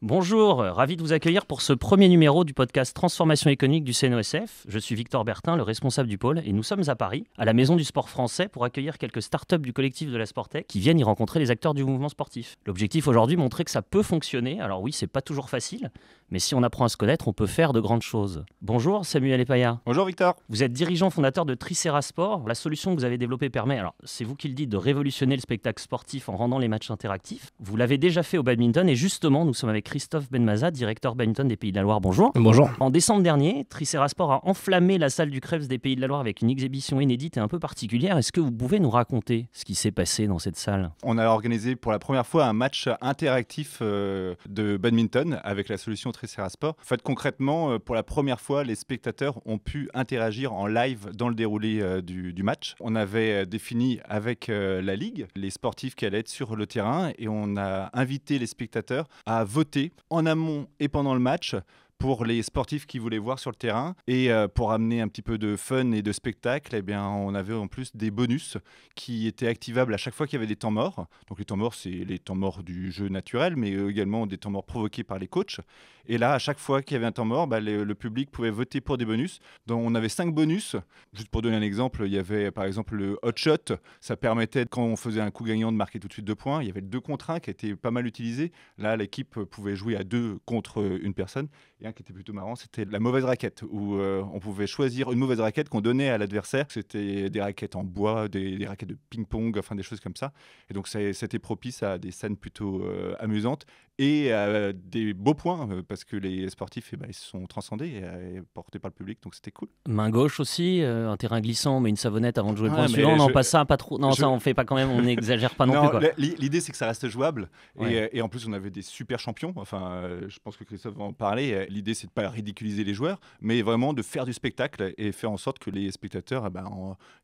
Bonjour, ravi de vous accueillir pour ce premier numéro du podcast Transformation économique du CNOSF. Je suis Victor Bertin, le responsable du pôle, et nous sommes à Paris, à la Maison du Sport Français, pour accueillir quelques startups du collectif de la Sportec qui viennent y rencontrer les acteurs du mouvement sportif. L'objectif aujourd'hui, montrer que ça peut fonctionner. Alors oui, c'est pas toujours facile, mais si on apprend à se connaître, on peut faire de grandes choses. Bonjour Samuel Epaya. Bonjour Victor. Vous êtes dirigeant fondateur de Tricera Sport. La solution que vous avez développée permet, alors c'est vous qui le dites, de révolutionner le spectacle sportif en rendant les matchs interactifs. Vous l'avez déjà fait au badminton et justement, nous sommes avec Christophe Benmaza, directeur badminton des Pays de la Loire. Bonjour. Bonjour. En décembre dernier, Tricera Sport a enflammé la salle du Krebs des Pays de la Loire avec une exhibition inédite et un peu particulière. Est-ce que vous pouvez nous raconter ce qui s'est passé dans cette salle ? On a organisé pour la première fois un match interactif de badminton avec la solution Tricera Sport. En fait, concrètement, pour la première fois, les spectateurs ont pu interagir en live dans le déroulé du match. On avait défini avec la Ligue les sportifs qui allaient être sur le terrain et on a invité les spectateurs à voter en amont et pendant le match pour les sportifs qui voulaient voir sur le terrain. Et pour amener un petit peu de fun et de spectacle, eh bien, on avait en plus des bonus qui étaient activables à chaque fois qu'il y avait des temps morts. Donc les temps morts, c'est les temps morts du jeu naturel, mais également des temps morts provoqués par les coachs. Et là, à chaque fois qu'il y avait un temps mort, le public pouvait voter pour des bonus. Donc on avait 5 bonus. Juste pour donner un exemple, il y avait par exemple le hot shot. Ça permettait, quand on faisait un coup gagnant, de marquer tout de suite 2 points. Il y avait le 2 contre 1 qui était pas mal utilisé. Là, l'équipe pouvait jouer à 2 contre une personne. Et un qui était plutôt marrant, c'était la mauvaise raquette, où on pouvait choisir une mauvaise raquette qu'on donnait à l'adversaire. C'était des raquettes en bois, des raquettes de ping-pong, enfin des choses comme ça. Et donc c'était propice à des scènes plutôt amusantes et des beaux points, parce que les sportifs ils se sont transcendés et portés par le public, donc c'était cool. Main gauche aussi, un terrain glissant, mais une savonnette avant de jouer le point suivant. Non, pas ça, pas trop. Non, ça on fait pas quand même, on n'exagère pas non plus. Quoi. L'idée c'est que ça reste jouable. Ouais. Et en plus on avait des super champions. Enfin, je pense que Christophe va en parler. L'idée c'est de pas ridiculiser les joueurs, mais vraiment de faire du spectacle et faire en sorte que les spectateurs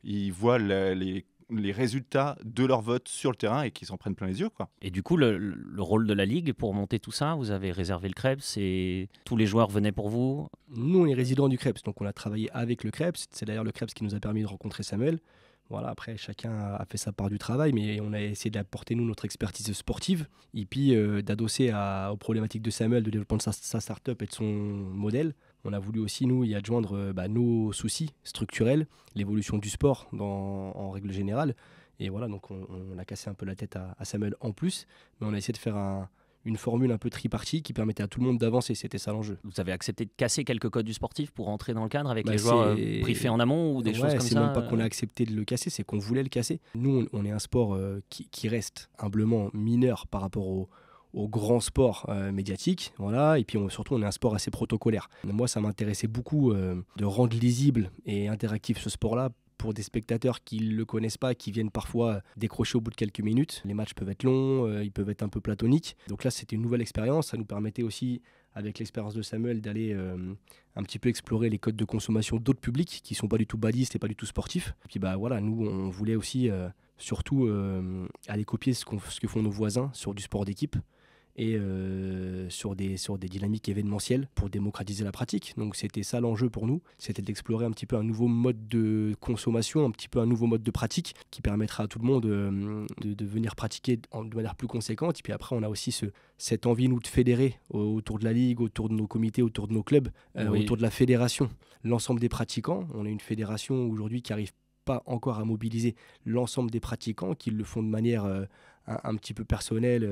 ils voient les résultats de leur vote sur le terrain et qu'ils s'en prennent plein les yeux, quoi. Et du coup, le rôle de la Ligue pour monter tout ça, vous avez réservé le Krebs et tous les joueurs venaient pour vous ? Nous, on est résidents du Krebs, donc on a travaillé avec le Krebs. C'est d'ailleurs le Krebs qui nous a permis de rencontrer Samuel. Voilà, après, chacun a fait sa part du travail, mais on a essayé d'apporter, nous, notre expertise sportive et puis d'adosser aux problématiques de Samuel, de développement de sa start-up et de son modèle. On a voulu aussi, nous, y adjoindre nos soucis structurels, l'évolution du sport en règle générale. Et voilà, donc on a cassé un peu la tête à Samuel en plus, mais on a essayé de faire une formule un peu tripartie qui permettait à tout le monde d'avancer. C'était ça l'enjeu. Vous avez accepté de casser quelques codes du sportif pour rentrer dans le cadre avec les joueurs briefés en amont ou des choses comme ça ? C'est même pas qu'on a accepté de le casser, c'est qu'on voulait le casser. Nous, on est un sport qui reste humblement mineur par rapport au grand sport médiatique, voilà. Et puis surtout on est un sport assez protocolaire. Moi ça m'intéressait beaucoup de rendre lisible et interactif ce sport-là pour des spectateurs qui ne le connaissent pas, qui viennent parfois décrocher au bout de quelques minutes. Les matchs peuvent être longs, ils peuvent être un peu platoniques. Donc là c'était une nouvelle expérience, ça nous permettait aussi avec l'expérience de Samuel d'aller un petit peu explorer les codes de consommation d'autres publics qui ne sont pas du tout badistes et pas du tout sportifs. Et puis voilà, nous on voulait aussi surtout aller copier ce que font nos voisins sur du sport d'équipe et sur des dynamiques événementielles pour démocratiser la pratique. Donc c'était ça l'enjeu pour nous, c'était d'explorer un petit peu un nouveau mode de consommation, un petit peu un nouveau mode de pratique qui permettra à tout le monde de venir pratiquer de manière plus conséquente. Et puis après on a aussi cette envie nous de fédérer autour de la Ligue, autour de nos comités, autour de nos clubs, autour de la fédération. L'ensemble des pratiquants, on est une fédération aujourd'hui qui arrive pas encore à mobiliser l'ensemble des pratiquants qui le font de manière un petit peu personnelle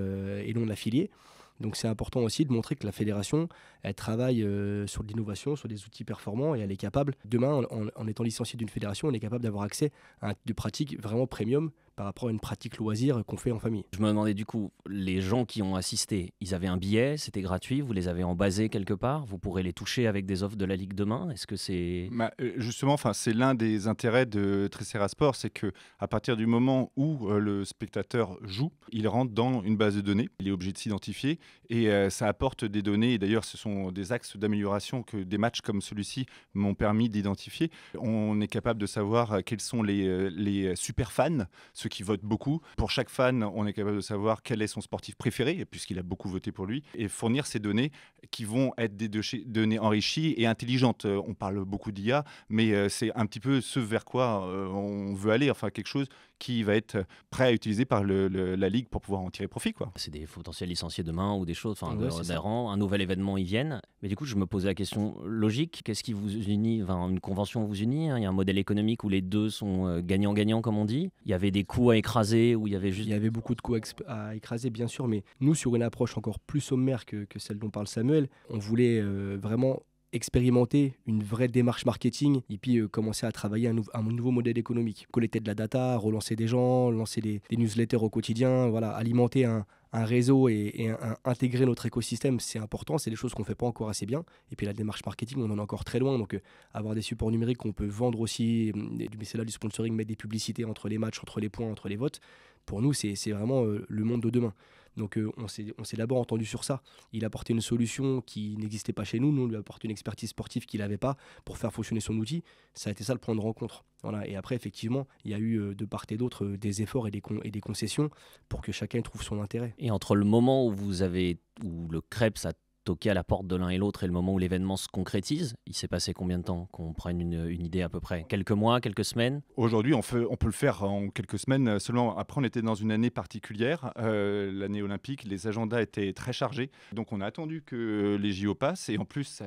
et non affiliée. Donc c'est important aussi de montrer que la fédération, elle travaille sur de l'innovation, sur des outils performants et elle est capable, demain en étant licencié d'une fédération, on est capable d'avoir accès à des pratiques vraiment premium par rapport à une pratique loisir qu'on fait en famille. Je me demandais du coup, les gens qui ont assisté, ils avaient un billet, c'était gratuit, vous les avez embasés quelque part, vous pourrez les toucher avec des offres de la Ligue demain. Est-ce que c'est... Justement, c'est l'un des intérêts de Tricera Sport, c'est qu'à partir du moment où le spectateur joue, il rentre dans une base de données, il est obligé de s'identifier et ça apporte des données, et d'ailleurs ce sont des axes d'amélioration que des matchs comme celui-ci m'ont permis d'identifier. On est capable de savoir quels sont les super fans, ceux ceux qui votent beaucoup. Pour chaque fan, on est capable de savoir quel est son sportif préféré, puisqu'il a beaucoup voté pour lui, et fournir ces données qui vont être des données enrichies et intelligentes. On parle beaucoup d'IA, mais c'est un petit peu ce vers quoi on veut aller, enfin quelque chose qui va être prêt à utiliser par la Ligue pour pouvoir en tirer profit, quoi. C'est des potentiels licenciés demain ou des choses, enfin, Ouais, c'est ça. un nouvel événement, ils viennent. Mais du coup, je me posais la question logique, qu'est-ce qui vous unit? Enfin, une convention vous unit, hein. Il y a un modèle économique où les deux sont gagnant-gagnant, comme on dit. Il y avait des coûts à écraser, où il y avait juste... Il y avait beaucoup de coups à écraser, bien sûr, mais nous, sur une approche encore plus sommaire que celle dont parle Samuel, on voulait vraiment expérimenter une vraie démarche marketing et puis commencer à travailler un nouveau modèle économique. Collecter de la data, relancer des gens, lancer des newsletters au quotidien, voilà, alimenter un réseau et intégrer notre écosystème, c'est important, c'est des choses qu'on ne fait pas encore assez bien. Et puis la démarche marketing, on en est encore très loin, donc avoir des supports numériques qu'on peut vendre aussi, mais c'est là du sponsoring, mettre des publicités entre les matchs, entre les points, entre les votes, pour nous c'est vraiment le monde de demain. Donc on s'est d'abord entendu sur ça. Il a apporté une solution qui n'existait pas chez nous. Nous, on lui a apporté une expertise sportive qu'il n'avait pas pour faire fonctionner son outil. Ça a été ça le point de rencontre. Voilà. Et après, effectivement, il y a eu de part et d'autre des efforts et des concessions pour que chacun trouve son intérêt. Et entre le moment où où le Krebs a toqué à la porte de l'un et l'autre et le moment où l'événement se concrétise, il s'est passé combien de temps, qu'on prenne une idée à peu près? Quelques mois, quelques semaines? Aujourd'hui, on peut le faire en quelques semaines seulement. Après, on était dans une année particulière, l'année olympique. Les agendas étaient très chargés. Donc, on a attendu que les JO passent. Et en plus,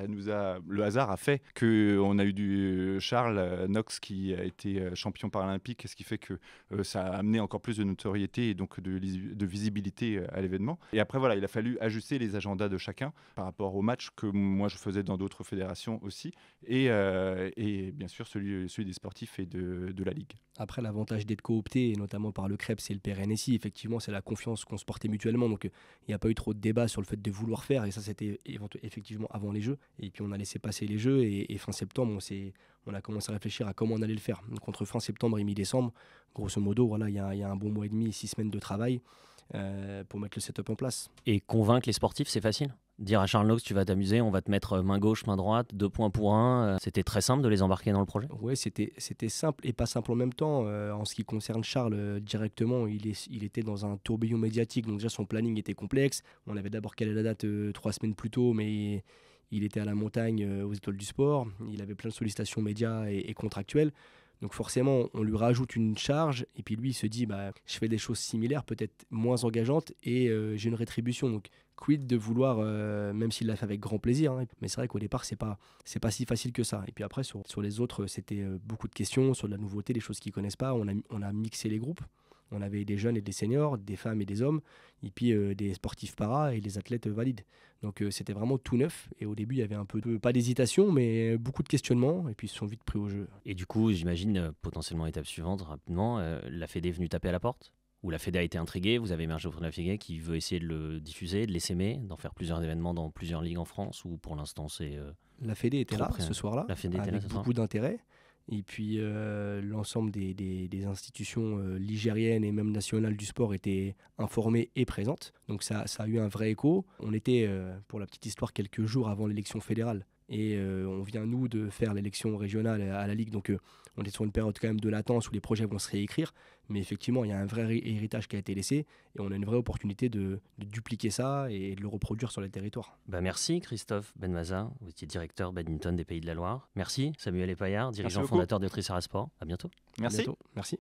le hasard a fait qu'on a eu du Charles Knox qui a été champion paralympique, ce qui fait que ça a amené encore plus de notoriété et donc de visibilité à l'événement. Et après, voilà, il a fallu ajuster les agendas de chacun par rapport au match que moi je faisais dans d'autres fédérations aussi, et bien sûr celui des sportifs et de la Ligue. Après, l'avantage d'être coopté, et notamment par le Krebs et le PRNSI, effectivement, c'est la confiance qu'on se portait mutuellement. Donc, il n'y a pas eu trop de débat sur le fait de vouloir faire. Et ça, c'était effectivement avant les Jeux. Et puis, on a laissé passer les Jeux. Et fin septembre, on a commencé à réfléchir à comment on allait le faire. Donc, entre fin septembre et mi-décembre, grosso modo, voilà, il y a un bon mois et demi, 6 semaines de travail pour mettre le setup en place. Et convaincre les sportifs, c'est facile? Dire à Charles Knox, tu vas t'amuser, on va te mettre main gauche, main droite, 2 points pour 1. C'était très simple de les embarquer dans le projet? Ouais, c'était simple et pas simple en même temps. En ce qui concerne Charles, directement, il était dans un tourbillon médiatique. Donc déjà, son planning était complexe. On avait d'abord calé la date 3 semaines plus tôt, mais il était à la montagne aux Étoiles du Sport. Il avait plein de sollicitations médias et contractuelles. Donc forcément, on lui rajoute une charge et puis lui, il se dit, je fais des choses similaires, peut-être moins engageantes et j'ai une rétribution. Donc quid de vouloir, même s'il l'a fait avec grand plaisir, hein, mais c'est vrai qu'au départ, c'est pas si facile que ça. Et puis après, sur les autres, c'était beaucoup de questions sur de la nouveauté, des choses qu'ils connaissent pas. On a mixé les groupes. On avait des jeunes et des seniors, des femmes et des hommes, et puis des sportifs para et des athlètes valides. Donc c'était vraiment tout neuf. Et au début, il y avait un peu, pas d'hésitation, mais beaucoup de questionnements. Et puis ils se sont vite pris au jeu. Et du coup, j'imagine, potentiellement étape suivante, rapidement, la Fédé est venue taper à la porte? Ou la Fédé a été intriguée, vous avez émergé auprès de la Fédé qui veut essayer de le diffuser, de l'essaimer, d'en faire plusieurs événements dans plusieurs ligues en France, ou pour l'instant c'est... La Fédé était là ce soir-là, La Fédé était là, avec beaucoup d'intérêt. Et puis l'ensemble des institutions ligériennes et même nationales du sport étaient informées et présentes. Donc ça a eu un vrai écho. On était, pour la petite histoire, quelques jours avant l'élection fédérale. Et on vient, nous, de faire l'élection régionale à la Ligue. Donc on est sur une période quand même de latence où les projets vont se réécrire. Mais effectivement, il y a un vrai héritage qui a été laissé. Et on a une vraie opportunité de dupliquer ça et de le reproduire sur les territoires. Merci Christophe Benmaza, vous étiez directeur badminton des Pays de la Loire. Merci Samuel Epaillard, dirigeant Merci fondateur de Tricera Sport. À bientôt. Merci. À bientôt. Merci.